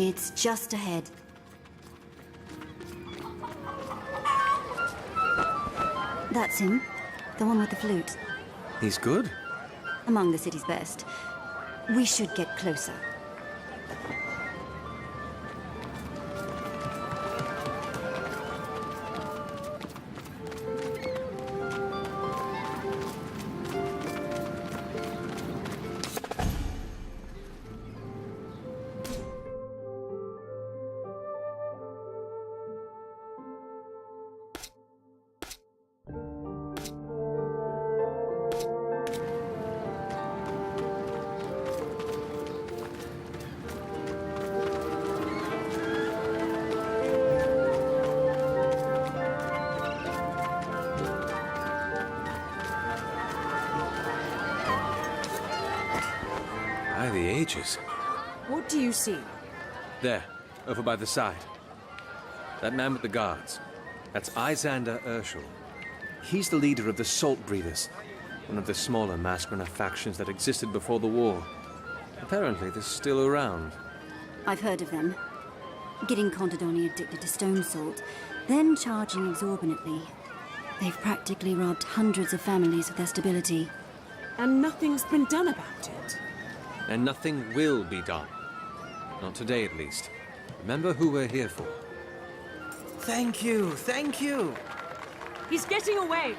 It's just ahead. That's him. The one with the flute. He's good? Among the city's best. We should get closer. By the ages. What do you see? There, over by the side. That man with the guards. That's Lysander Urshel. He's the leader of the Salt Breathers, one of the smaller Masquerada factions that existed before the war. Apparently, they're still around. I've heard of them. Getting Contadoni addicted to stone salt, then charging exorbitantly. They've practically robbed hundreds of families of their stability. And nothing's been done about it. And nothing will be done. Not today, at least. Remember who we're here for. Thank you, thank you. He's getting away.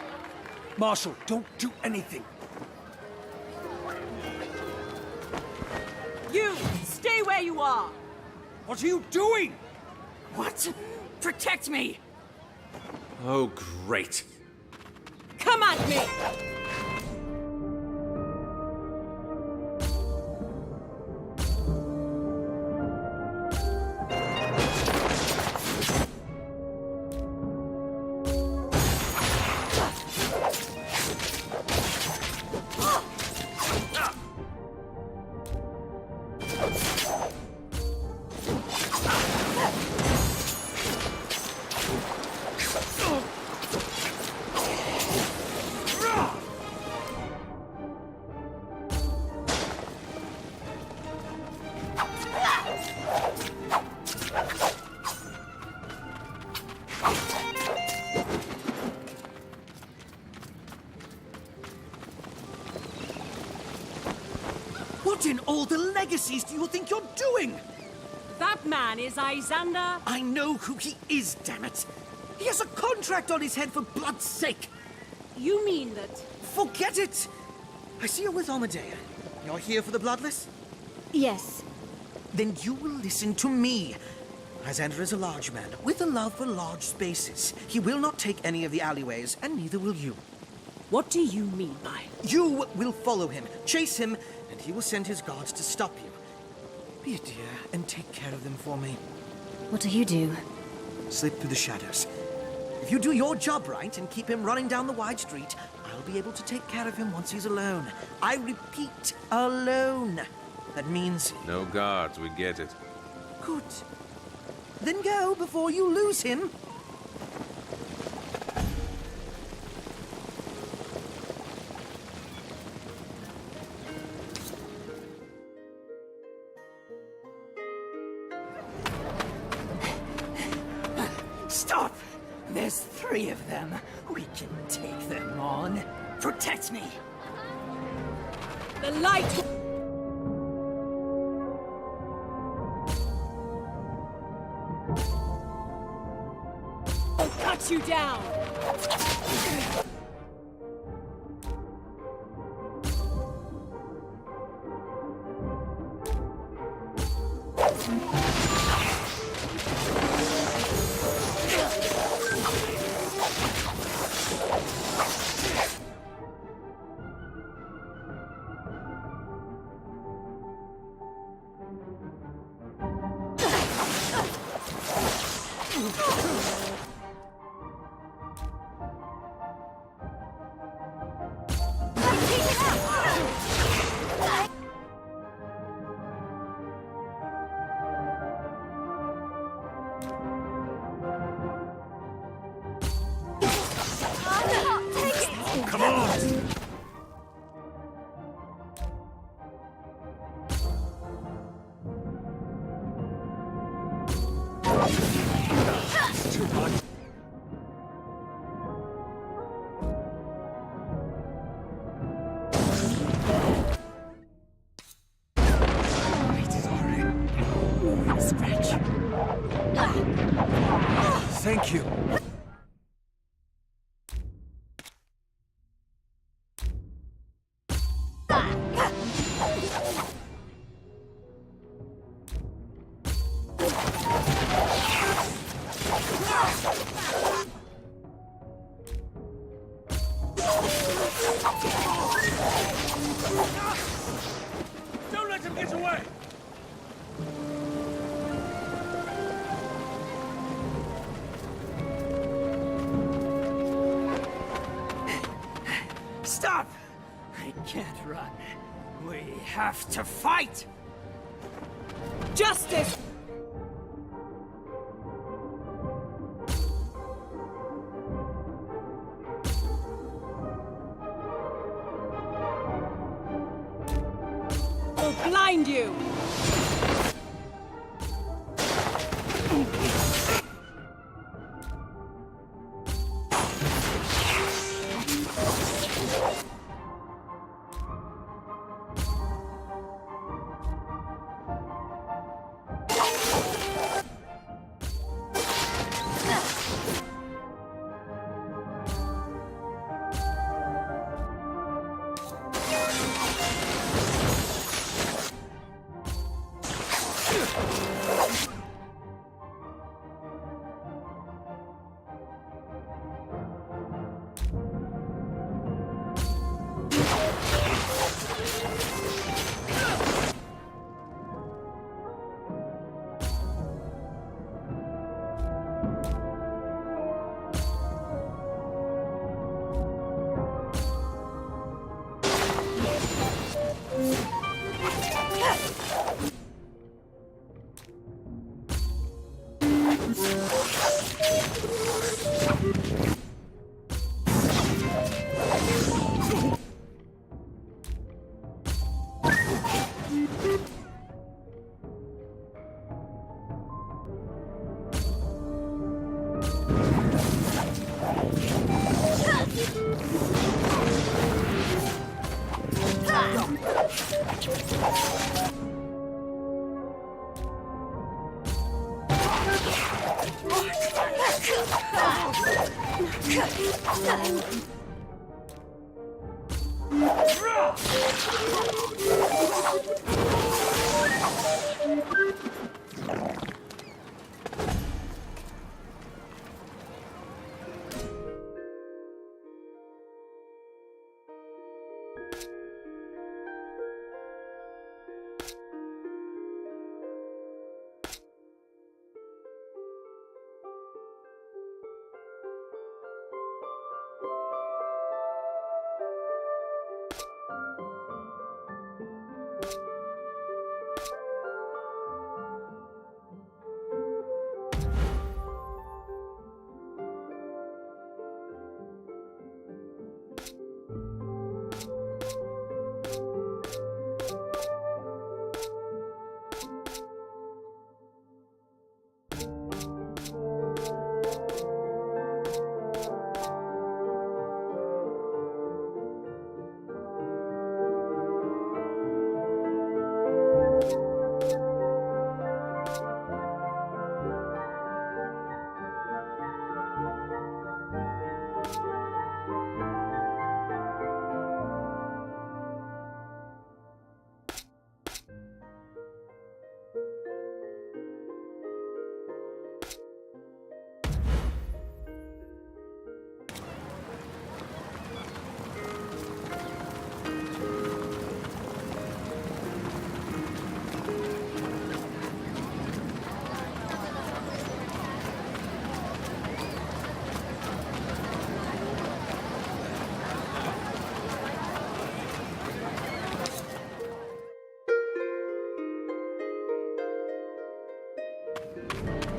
Marshal, don't do anything. You, stay where you are. What are you doing? What? Protect me. Oh, great. Come at me. What in all the legacies do you think you're doing? That man is Lysander. I know who he is, damn it. He has a contract on his head, for blood's sake. You mean that... Forget it. I see you're with Amadea. You're here for the Bloodless? Yes. Then you will listen to me. Lysander is a large man, with a love for large spaces. He will not take any of the alleyways, and neither will you. What do you mean by... You will follow him, chase him, and he will send his guards to stop you. Be a dear and take care of them for me. What do you do? Slip through the shadows. If you do your job right and keep him running down the wide street, I'll be able to take care of him once he's alone. I repeat, alone. That means... No guards, we get it. Good. Then go before you lose him. Stop! There's 3 of them. We can take them on. Protect me! The light... will cut you down! Come on! Scratch. Thank you. Don't let him get away! Stop! I can't run. We have to fight! Justice! Will blind you!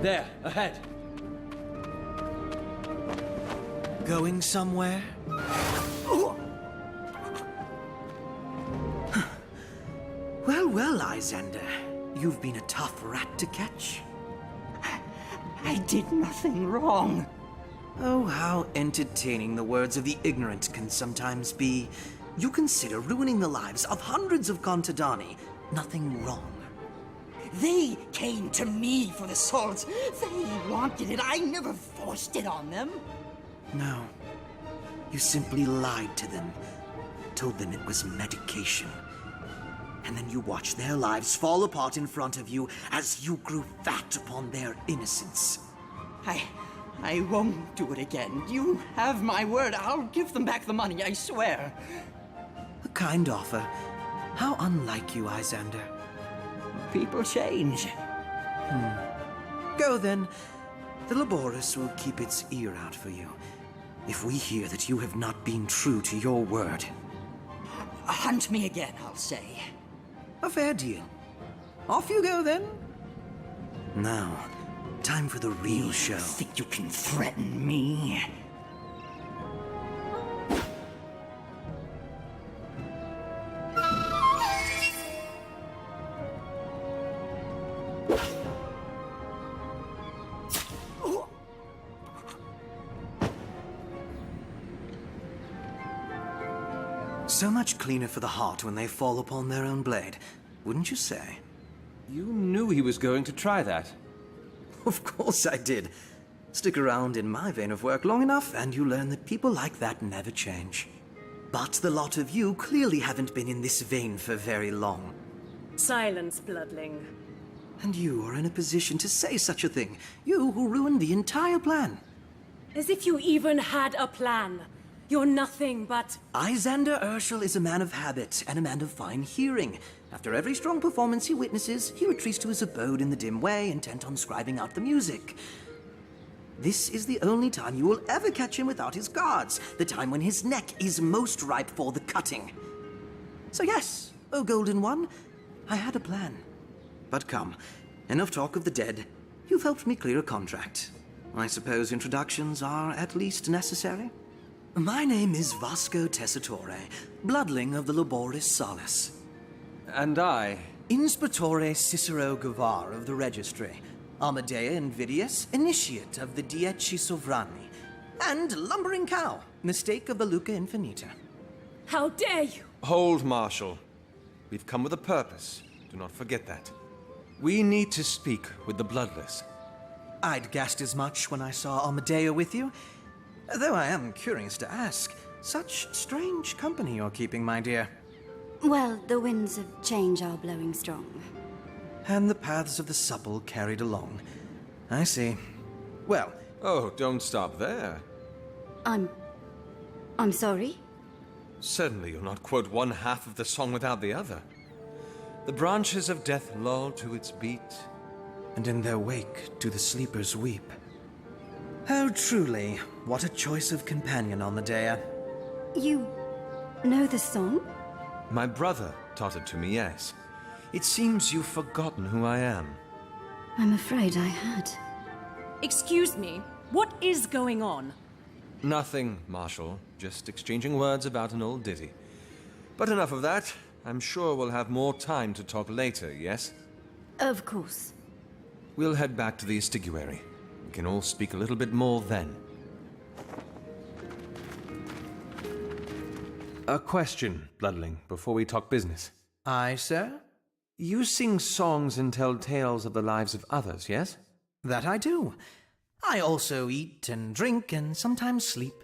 There, ahead. Going somewhere? Well, well, Lysander. You've been a tough rat to catch. I did nothing wrong. Oh, how entertaining the words of the ignorant can sometimes be. You consider ruining the lives of hundreds of Contadani nothing wrong. They came to me for the salt. They wanted it. I never forced it on them. No. You simply lied to them. Told them it was medication. And then you watched their lives fall apart in front of you as you grew fat upon their innocence. I won't do it again. You have my word. I'll give them back the money, I swear. A kind offer. How unlike you, Lysander. People change. Go then. The Laboris will keep its ear out for you. If we hear that you have not been true to your word. Hunt me again, I'll say. A fair deal. Off you go then. Now, time for the real show. Think you can threaten me? So much cleaner for the heart when they fall upon their own blade, wouldn't you say? You knew he was going to try that. Of course I did. Stick around in my vein of work long enough, and you learn that people like that never change. But the lot of you clearly haven't been in this vein for very long. Silence, bloodling. And you are in a position to say such a thing. You who ruined the entire plan. As if you even had a plan. You're nothing but... Lysander Urshel is a man of habit and a man of fine hearing. After every strong performance he witnesses, he retreats to his abode in the dim way, intent on scribing out the music. This is the only time you will ever catch him without his guards, the time when his neck is most ripe for the cutting. So yes, O Golden One, I had a plan. But come, enough talk of the dead. You've helped me clear a contract. I suppose introductions are at least necessary? My name is Vasco Tessitore, bloodling of the Laboris Salis. And I... Inspectore Cicero Gavar of the Registry, Amadea Invidius, initiate of the Dieci Sovrani, and Lumbering Cow, mistake of the Luca Infinita. How dare you! Hold, Marshal. We've come with a purpose. Do not forget that. We need to speak with the Bloodless. I'd guessed as much when I saw Amadea with you. Though I am curious to ask, such strange company you're keeping, my dear. Well, the winds of change are blowing strong. And the paths of the supple carried along. I see. Well... Oh, don't stop there. I'm sorry? Certainly you'll not quote one half of the song without the other. The branches of death lull to its beat, and in their wake do the sleepers weep. Oh, truly, what a choice of companion on the day. You know the song? My brother taught it to me, yes. It seems you've forgotten who I am. I'm afraid I had. Excuse me, what is going on? Nothing, Marshal. Just exchanging words about an old ditty. But enough of that. I'm sure we'll have more time to talk later, yes? Of course. We'll head back to the Estiguary. We can all speak a little bit more then. A question, Bloodling, before we talk business. Aye, sir? You sing songs and tell tales of the lives of others, yes? That I do. I also eat and drink and sometimes sleep.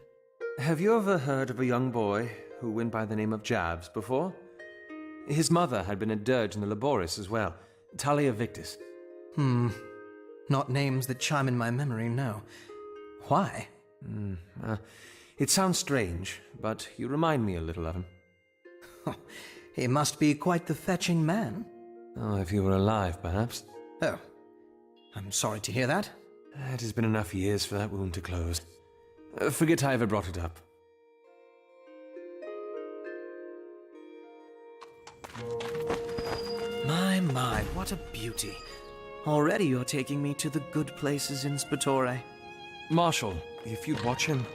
Have you ever heard of a young boy who went by the name of Javs before? His mother had been a dirge in the Laboris as well, Talia Victus. Not names that chime in my memory, no. Why? It sounds strange, but you remind me a little of him. He must be quite the fetching man. Oh, if you were alive, perhaps. Oh, I'm sorry to hear that. It has been enough years for that wound to close. Forget I ever brought it up. My, what a beauty. Already you're taking me to the good places in Spatore. Marshal, if you'd watch him.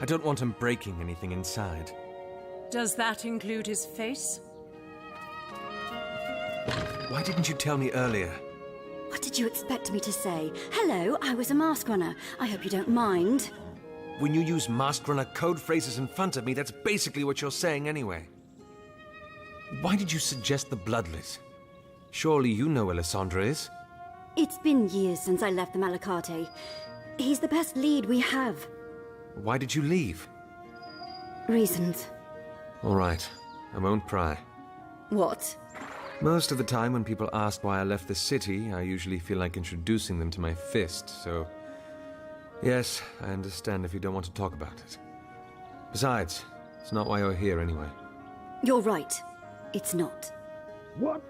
I don't want him breaking anything inside. Does that include his face? Why didn't you tell me earlier? What did you expect me to say? Hello, I was a mask runner. I hope you don't mind. When you use Masquerada code phrases in front of me, that's basically what you're saying anyway. Why did you suggest the Bloodless? Surely you know where Lysandra is? It's been years since I left the Malacate. He's the best lead we have. Why did you leave? Reasons. All right, I won't pry. What? Most of the time when people ask why I left the city, I usually feel like introducing them to my fist, so... Yes, I understand if you don't want to talk about it. Besides, it's not why you're here anyway. You're right. It's not. What?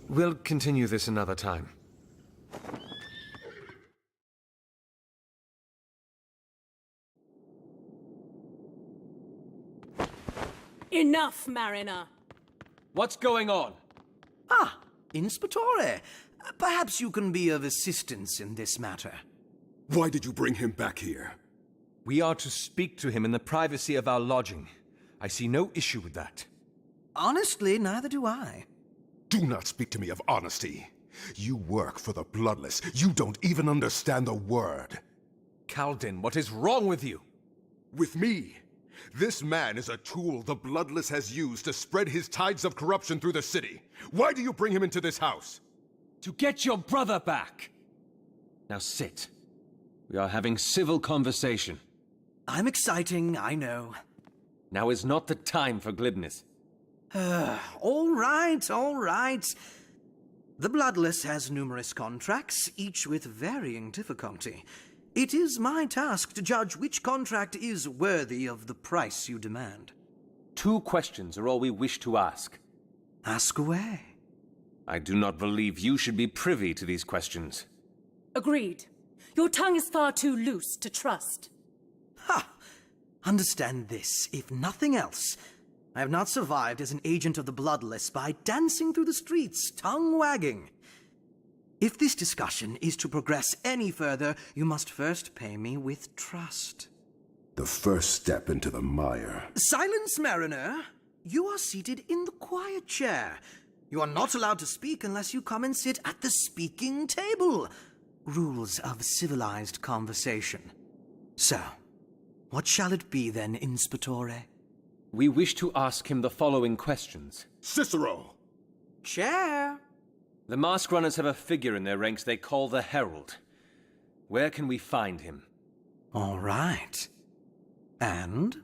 We'll continue this another time. Enough, Mariner! What's going on? Ah, Inspectore. Perhaps you can be of assistance in this matter. Why did you bring him back here? We are to speak to him in the privacy of our lodging. I see no issue with that. Honestly, neither do I. Do not speak to me of honesty. You work for the Bloodless. You don't even understand the word. Kaldin, what is wrong with you? With me, this man is a tool the Bloodless has used to spread his tides of corruption through the city. Why do you bring him into this house? To get your brother back. Now sit. We are having civil conversation. I'm exciting, I know. Now is not the time for glibness. All right, all right. The Bloodless has numerous contracts, each with varying difficulty. It is my task to judge which contract is worthy of the price you demand. 2 questions are all we wish to ask. Ask away. I do not believe you should be privy to these questions. Agreed. Your tongue is far too loose to trust. Ha! Understand this, if nothing else. I have not survived as an agent of the Bloodless by dancing through the streets, tongue-wagging. If this discussion is to progress any further, you must first pay me with trust. The first step into the mire. Silence, Mariner! You are seated in the quiet chair. You are not allowed to speak unless you come and sit at the speaking table. Rules of civilized conversation. So, what shall it be then, Inspectore? We wish to ask him the following questions. Cicero! Chair! The mask runners have a figure in their ranks they call the Herald. Where can we find him? All right. And?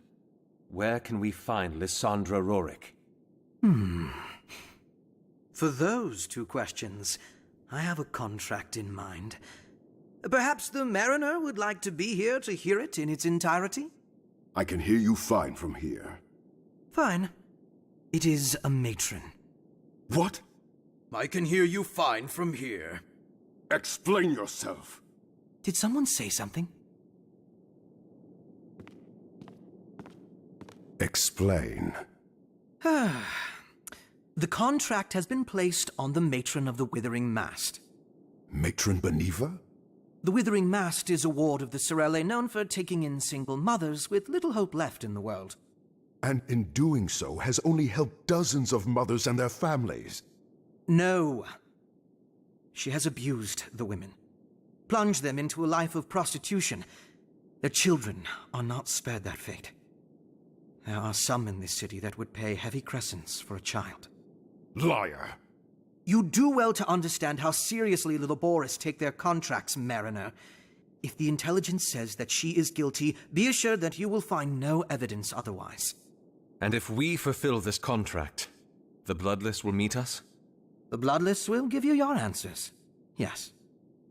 Where can we find Lysandra Rorik? For those 2 questions, I have a contract in mind. Perhaps the Mariner would like to be here to hear it in its entirety? I can hear you fine from here. Fine. It is a matron. What? I can hear you fine from here. Explain yourself. Did someone say something? Explain. The contract has been placed on the Matron of the Withering Mast. Matron Beneva? The Withering Mast is a ward of the Sorelle known for taking in single mothers with little hope left in the world. And in doing so has only helped dozens of mothers and their families. No. She has abused the women, plunged them into a life of prostitution. Their children are not spared that fate. There are some in this city that would pay heavy crescents for a child. Liar! You do well to understand how seriously the Laboris take their contracts, Mariner. If the intelligence says that she is guilty, be assured that you will find no evidence otherwise. And if we fulfill this contract, the Bloodless will meet us? The Bloodless will give you your answers. Yes.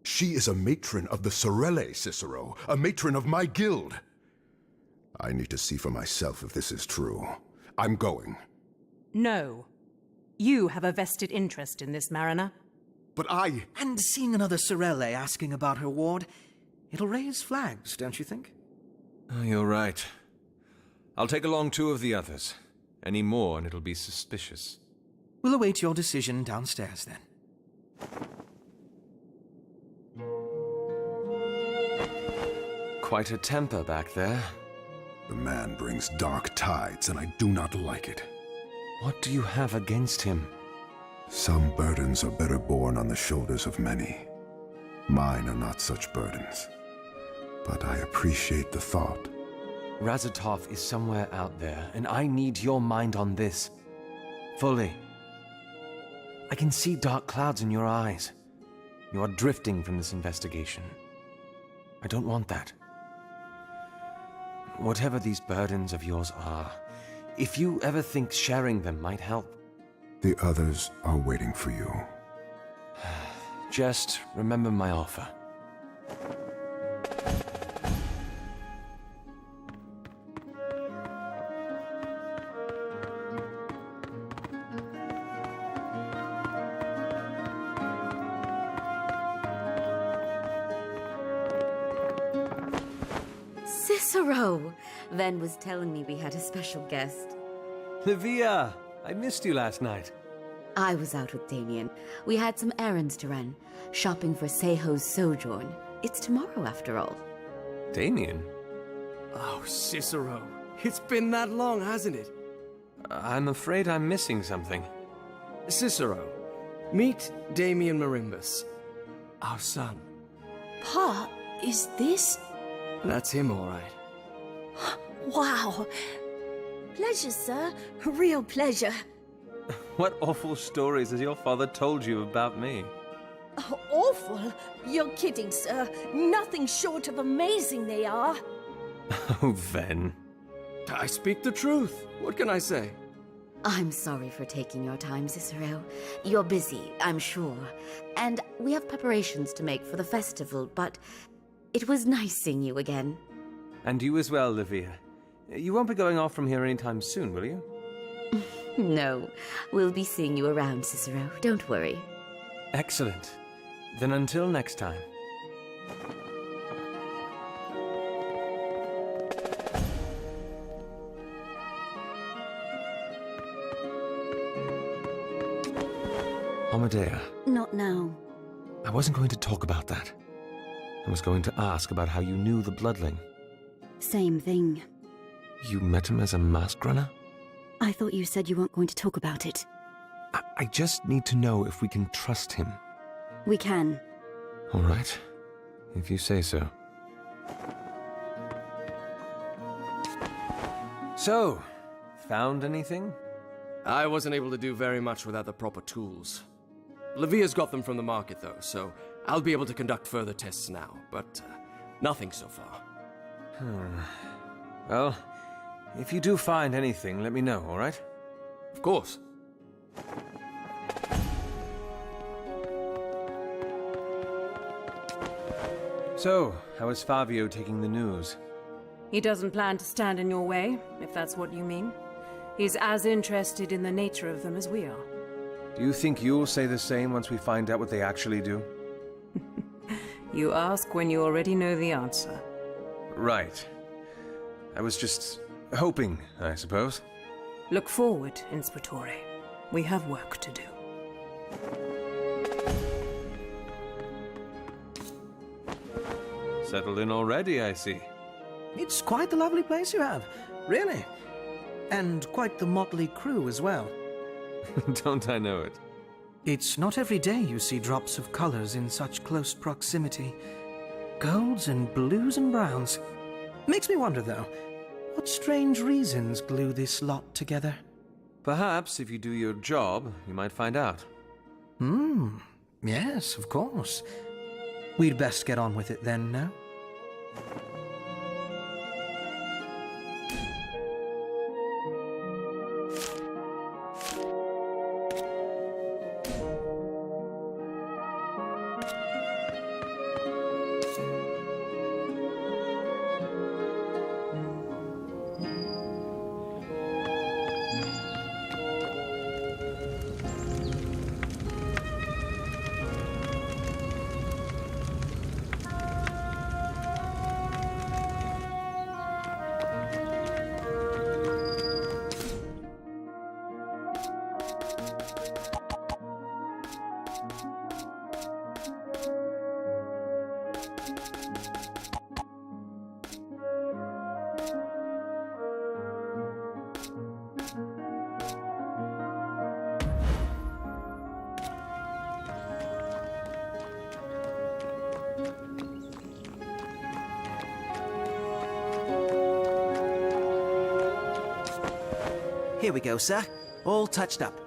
She is a matron of the Sorelle, Cicero. A matron of my guild. I need to see for myself if this is true. I'm going. No. You have a vested interest in this, Mariner. But I... And seeing another Sorelle asking about her ward, it'll raise flags, don't you think? Oh, you're right. I'll take along 2 of the others. Any more and it'll be suspicious. We'll await your decision downstairs, then. Quite a temper back there. The man brings dark tides, and I do not like it. What do you have against him? Some burdens are better borne on the shoulders of many. Mine are not such burdens. But I appreciate the thought. Razatov is somewhere out there, and I need your mind on this. Fully. I can see dark clouds in your eyes. You are drifting from this investigation. I don't want that. Whatever these burdens of yours are, if you ever think sharing them might help, The others are waiting for you. just remember my offer. Cicero! Ven was telling me we had a special guest. Livia! I missed you last night. I was out with Damien. We had some errands to run, shopping for Seiho's sojourn. It's tomorrow, after all. Damien? Oh, Cicero. It's been that long, hasn't it? I'm afraid I'm missing something. Cicero, meet Damien Marimbus, our son. Pa, is this... That's him, all right. Wow. Pleasure, sir. Real pleasure. What awful stories has your father told you about me? Oh, awful. You're kidding, sir. Nothing short of amazing they are. Oh, Ven. I speak the truth. What can I say? I'm sorry for taking your time, Cicero. You're busy, I'm sure. And we have preparations to make for the festival, but it was nice seeing you again. And you as well, Livia. You won't be going off from here anytime soon, will you? No, we'll be seeing you around, Cicero. Don't worry. Excellent. Then until next time. Amadea, Not now. I wasn't going to talk about that. I was going to ask about how you knew the Bloodling. Same thing. You met him as a mask runner? I thought you said you weren't going to talk about it. I just need to know if we can trust him. We can. All right, if you say so. So, found anything? I wasn't able to do very much without the proper tools. Livia's got them from the market, though, so I'll be able to conduct further tests now, but nothing so far. Well, if you do find anything, let me know, all right? Of course. So, how is Fabio taking the news? He doesn't plan to stand in your way, if that's what you mean. He's as interested in the nature of them as we are. Do you think you'll say the same once we find out what they actually do? You ask when you already know the answer. Right. I was just hoping, I suppose. Look forward, Inspectore. We have work to do. Settled in already, I see. It's quite the lovely place you have, really. And quite the motley crew as well. Don't I know it? It's not every day you see drops of colors in such close proximity. Golds and blues and browns. Makes me wonder, though, what strange reasons glue this lot together? Perhaps if you do your job, you might find out. Yes, of course. We'd best get on with it then, no? Here we go, sir. All touched up.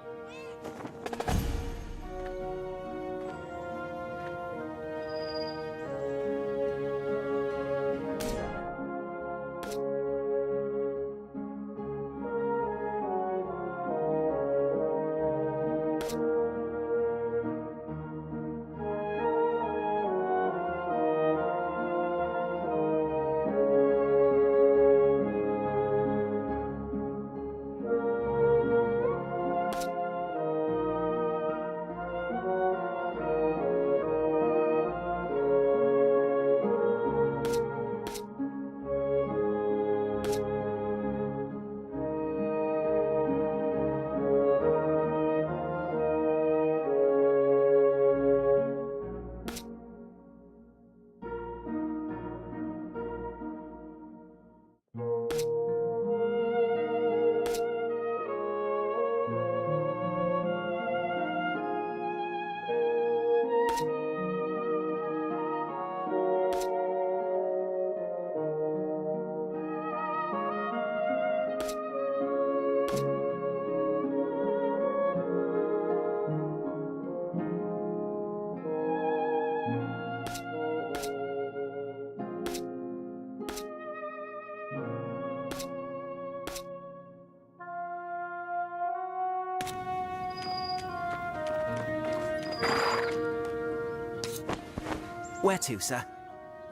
Where to, sir?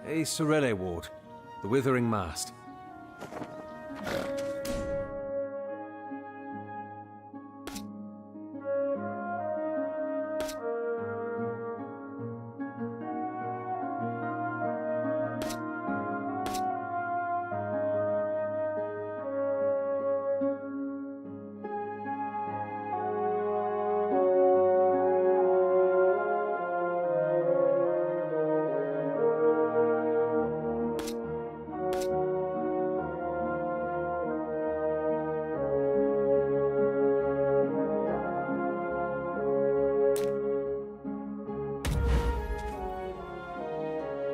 A Sorelle ward. The Withering Mast.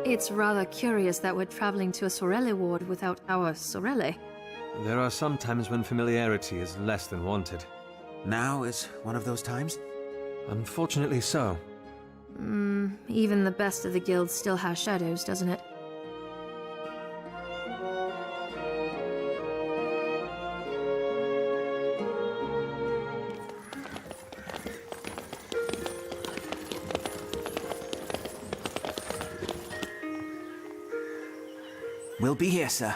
It's rather curious that we're traveling to a Sorelle ward without our Sorelle. There are some times when familiarity is less than wanted. Now is one of those times? Unfortunately so. Even the best of the guilds still has shadows, doesn't it? We'll be here, sir.